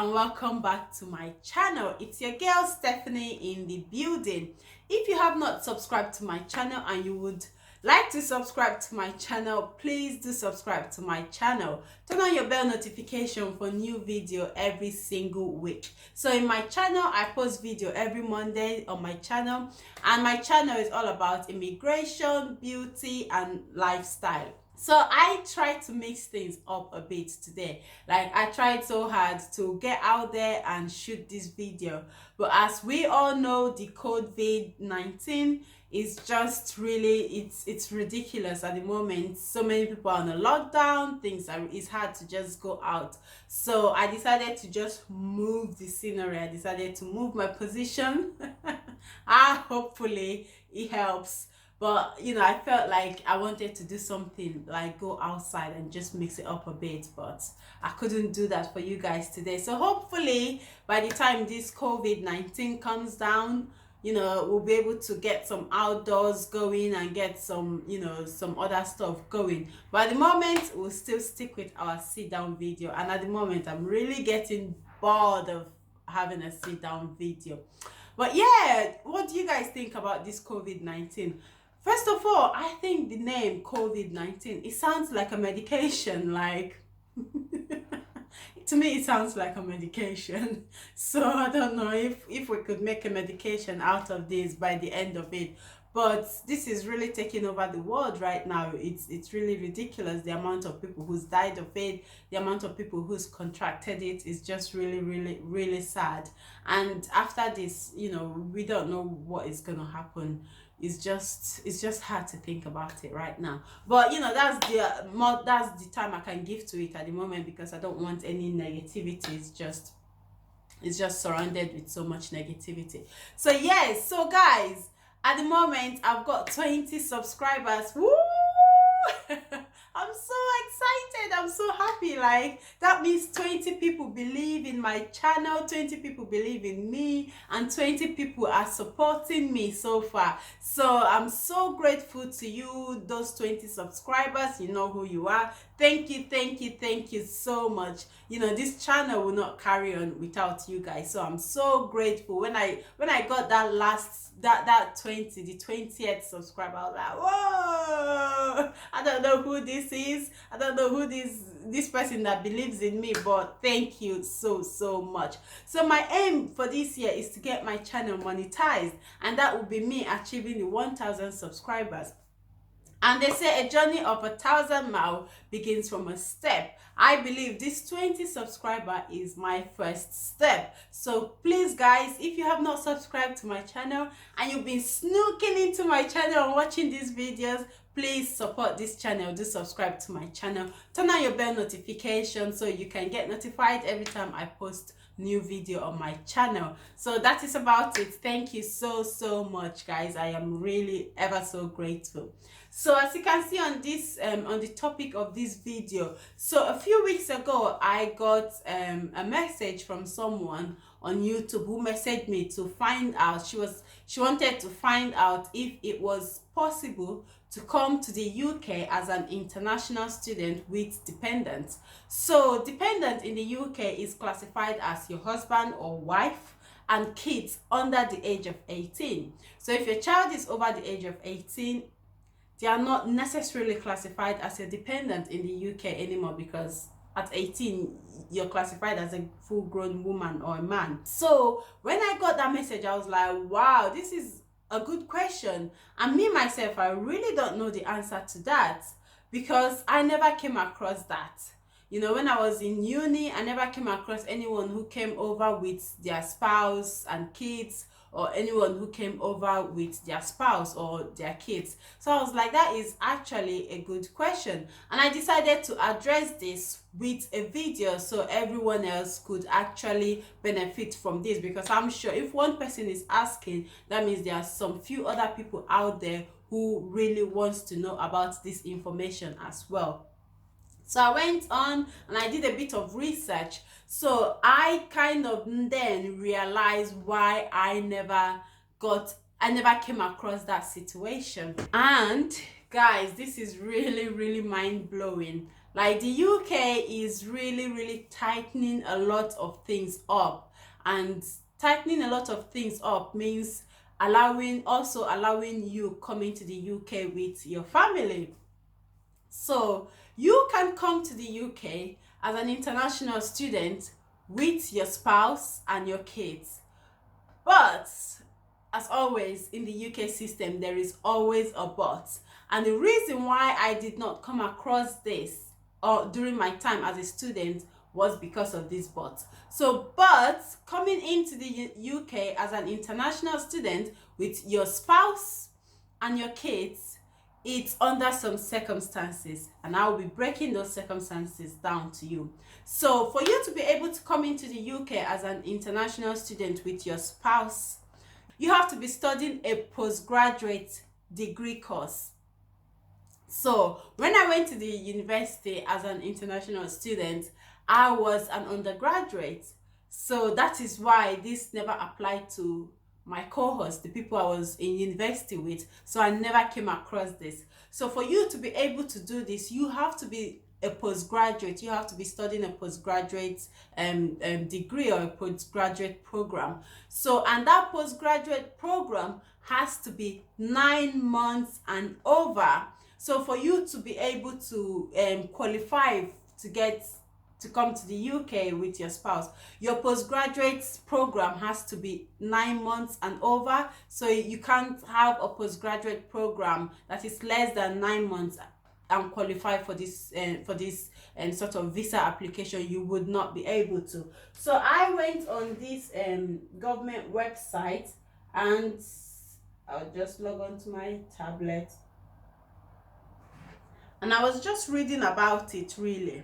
and welcome back to my channel. It's your girl Stephanie in the building. If you have not subscribed to my channel and you would like to subscribe to my channel, please do subscribe to my channel. Turn on your bell notification for new video every single week. So in my channel, I post video every Monday on my channel, and my channel is all about immigration, beauty and lifestyle. So I tried to mix things up a bit today. Like, I tried so hard to get out there and shoot this video, but as we all know, the COVID-19 is just really, it's ridiculous at the moment. So many people are on a lockdown, it's hard to just go out. So I decided to just move the scenery. I decided to move my position. Hopefully it helps. But I felt like I wanted to do something, like go outside and just mix it up a bit, but I couldn't do that for you guys today. So hopefully by the time this COVID-19 comes down, we'll be able to get some outdoors going and get some, some other stuff going. But at the moment, we'll still stick with our sit down video. And at the moment, I'm really getting bored of having a sit down video. But yeah, what do you guys think about this COVID-19? First of all, I think the name COVID-19, it sounds like a medication, like to me it sounds like a medication. So I don't know if we could make a medication out of this by the end of it. But this is really taking over the world right now. It's really ridiculous, the amount of people who's died of it, the amount of people who's contracted it is just really sad. And after this, we don't know what is gonna happen. It's just hard to think about it right now. But that's the time I can give to it at the moment, because I don't want any negativity. It's just surrounded with so much negativity. So yes, so guys, at the moment I've got 20 subscribers. Woo! I'm so excited. I'm so happy. Like, that means 20 people believe in my channel, 20 people believe in me, and 20 people are supporting me so far. So I'm so grateful to you, those 20 subscribers. You know who you are. Thank you so much. This channel will not carry on without you guys. So I'm so grateful. When I got that that 20, the 20th subscriber, I was like, whoa, I don't know who this is. I don't know who this person that believes in me, but thank you so much. So my aim for this year is to get my channel monetized, and that will be me achieving the 1,000 subscribers. And they say a journey of 1,000 miles begins from a step. I believe this 20 subscriber is my first step. So please guys, if you have not subscribed to my channel and you've been snooking into my channel and watching these videos, please support this channel. Do subscribe to my channel. Turn on your bell notification so you can get notified every time I post new video on my channel. So that is about it. Thank you so much guys. I am really ever so grateful. So as you can see on this on the topic of this video, so a few weeks ago I got a message from someone on YouTube who messaged me to find out, she wanted to find out if it was possible to come to the UK as an international student with dependents. So dependent in the UK is classified as your husband or wife and kids under the age of 18. So if your child is over the age of 18, they are not necessarily classified as a dependent in the UK anymore, because at 18 you're classified as a full-grown woman or a man. So when I got that message, I was like, wow, this is a good question. And me myself, I really don't know the answer to that, because I never came across that. When I was in uni, I never came across anyone who came over with their spouse and kids, or anyone who came over with their spouse or their kids. So I was like, that is actually a good question. And I decided to address this with a video so everyone else could actually benefit from this, because I'm sure if one person is asking, that means there are some few other people out there who really wants to know about this information as well. So I went on and I did a bit of research. So I kind of then realized why I never came across that situation. And guys, this is really mind-blowing. Like the UK is really tightening a lot of things up, and tightening a lot of things up means allowing you coming to the UK with your family. So you can come to the UK as an international student with your spouse and your kids. But as always in the UK system, there is always a but. And the reason why I did not come across this or during my time as a student was because of this but. So, but coming into the UK as an international student with your spouse and your kids, it's under some circumstances, and I will be breaking those circumstances down to you. So for you to be able to come into the UK as an international student with your spouse, you have to be studying a postgraduate degree course. So when I went to the university as an international student, I was an undergraduate. So that is why this never applied to my cohorts, the people I was in university with. So I never came across this. So for you to be able to do this, you have to be a postgraduate. You have to be studying a postgraduate degree or a postgraduate program. So, and that postgraduate program has to be 9 months and over. So for you to be able to qualify to get to come to the UK with your spouse, your postgraduate program has to be 9 months and over. So you can't have a postgraduate program that is less than 9 months and qualify for this sort of visa application. You would not be able to. So I went on this government website, and I'll just log on to my tablet, and I was just reading about it really.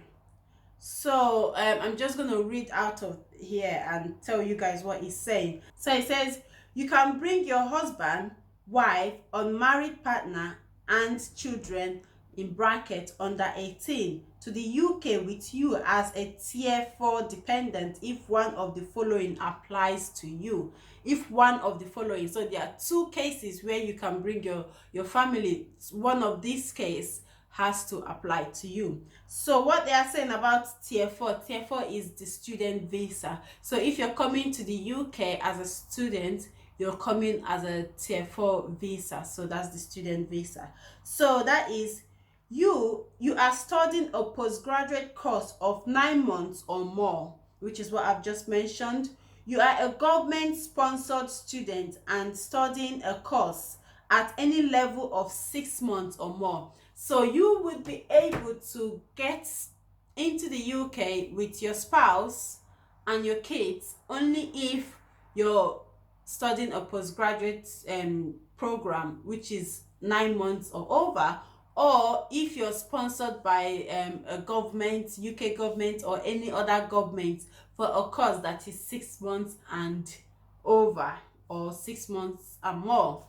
So I'm just going to read out of here and tell you guys what it's saying. So it says you can bring your husband, wife, unmarried partner and children in bracket under 18 to the UK with you as a tier 4 dependent if one of the following applies to you. If one of the following, so there are two cases where you can bring your family. One of these cases has to apply to you. So what they are saying about tier 4 is the student visa. So if you're coming to the UK as a student, you're coming as a tier 4 visa. So that's the student visa. So that is you are studying a postgraduate course of 9 months or more, which is what I've just mentioned. You are a government sponsored student and studying a course at any level of 6 months or more. So you would be able to get into the UK with your spouse and your kids only if you're studying a postgraduate program, which is 9 months or over, or if you're sponsored by a government, UK government or any other government for a course that is 6 months and over or 6 months and more.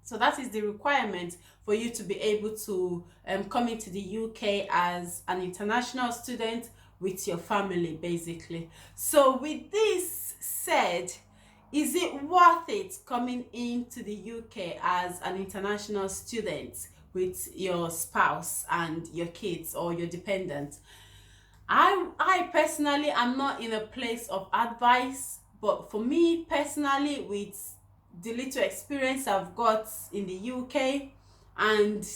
So that is the requirement for you to be able to come into the UK as an international student with your family, basically. So with this said, is it worth it coming into the UK as an international student with your spouse and your kids or your dependent? I personally am not in a place of advice, but for me personally, with the little experience I've got in the UK and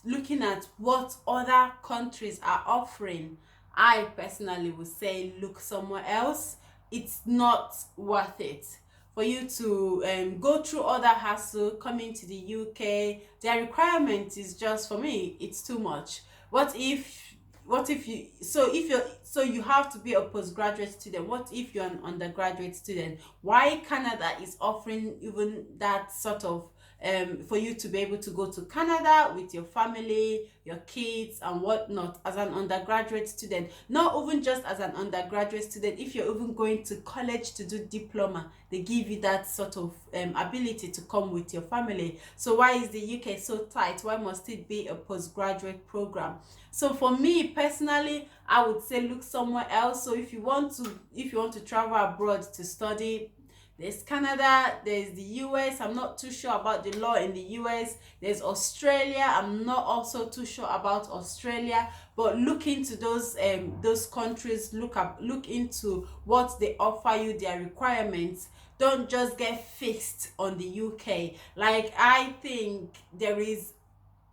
looking at what other countries are offering, I personally would say look somewhere else. It's not worth it for you to go through other hassle coming to the UK. Their requirement is just, for me, it's too much. What if you, so you have to be a postgraduate student? What if you're an undergraduate student? Why Canada is offering even that sort of for you to be able to go to Canada with your family, your kids and whatnot as an undergraduate student. Not even just as an undergraduate student, if you're even going to college to do diploma, they give you that sort of ability to come with your family. So why is the UK so tight? Why must it be a postgraduate program? So for me personally, I would say look somewhere else. So if you want to travel abroad to study, There's Canada, there's the US. I'm not too sure about the law in the US. There's Australia. I'm not also too sure about Australia. But look into those countries. Look into what they offer you, their requirements. Don't just get fixed on the UK. Like, I think there is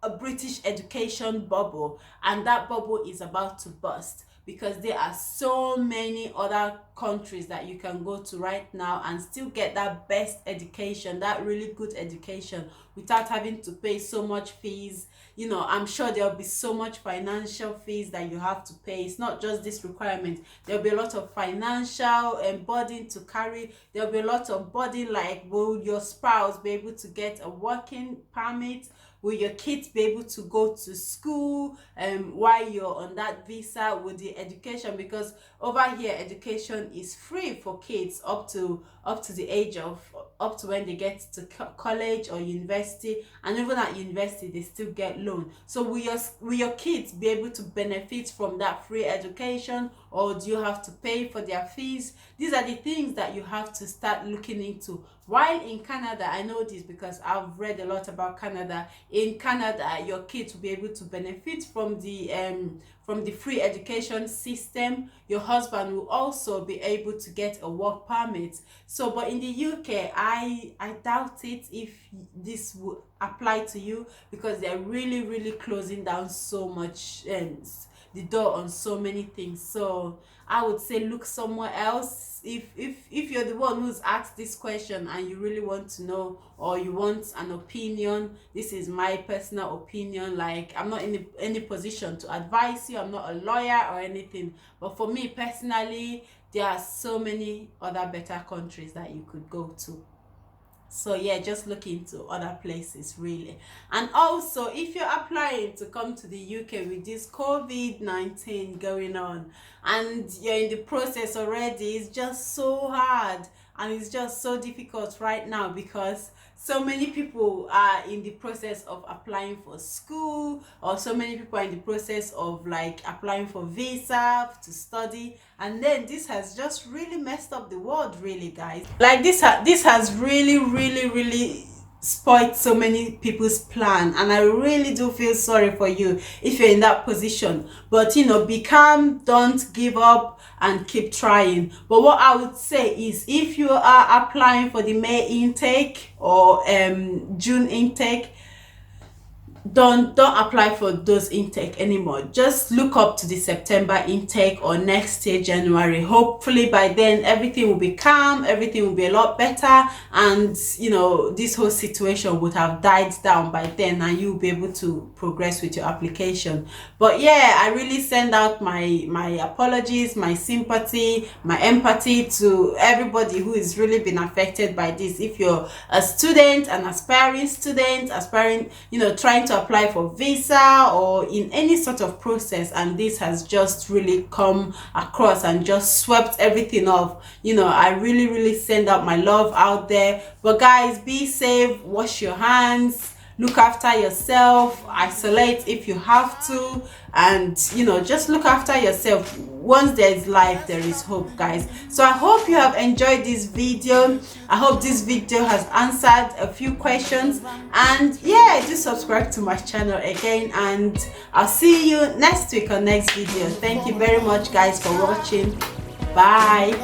a British education bubble, and that bubble is about to burst, because there are so many other countries that you can go to right now and still get that best education, that really good education, without having to pay so much fees. I'm sure there'll be so much financial fees that you have to pay. It's not just this requirement. There'll be a lot of financial burden to carry. There'll be a lot of burden, like, will your spouse be able to get a working permit? Will your kids be able to go to school while you're on that visa? With the education, because over here education is free for kids up to the age of, up to when they get to college or university, and even at university they still get loan. So will your kids be able to benefit from that free education, or do you have to pay for their fees? These are the things that you have to start looking into. While in Canada, I know this because I've read a lot about Canada. In Canada, your kids will be able to benefit from the free education system. Your husband will also be able to get a work permit. So, but in the UK, I doubt it if this will apply to you, because they're really, really closing down so much the door on so many things. So I would say look somewhere else. If you're the one who's asked this question and you really want to know, or you want an opinion, this is my personal opinion. Like, I'm not in any position to advise you. I'm not a lawyer or anything, but for me personally, there are so many other better countries that you could go to. So yeah, just look into other places really. And also, if you're applying to come to the UK with this COVID-19 going on, and you're in the process already, it's just so hard, and it's just so difficult right now, because so many people are in the process of applying for school, or so many people are in the process of like applying for visa to study. And then this has just really messed up the world, really, guys. Like, this has really, really, really spoiled so many people's plan, and I really do feel sorry for you if you're in that position. But be calm, don't give up, and keep trying. But what I would say is, if you are applying for the May intake or June intake, don't apply for those intake anymore. Just look up to the September intake or next year January. Hopefully by then everything will be calm, everything will be a lot better, and this whole situation would have died down by then, and you'll be able to progress with your application. But yeah, I really send out my apologies, my sympathy, my empathy to everybody who is really been affected by this. If you're a student, an aspiring student, trying to apply for visa or in any sort of process, and this has just really come across and just swept everything off, I really, really send out my love out there. But guys, be safe, wash your hands, look after yourself, isolate if you have to, and just look after yourself. Once there is life, there is hope, guys. So I hope you have enjoyed this video. I hope this video has answered a few questions, and yeah, do subscribe to my channel again, and I'll see you next week on next video. Thank you very much, guys, for watching. Bye.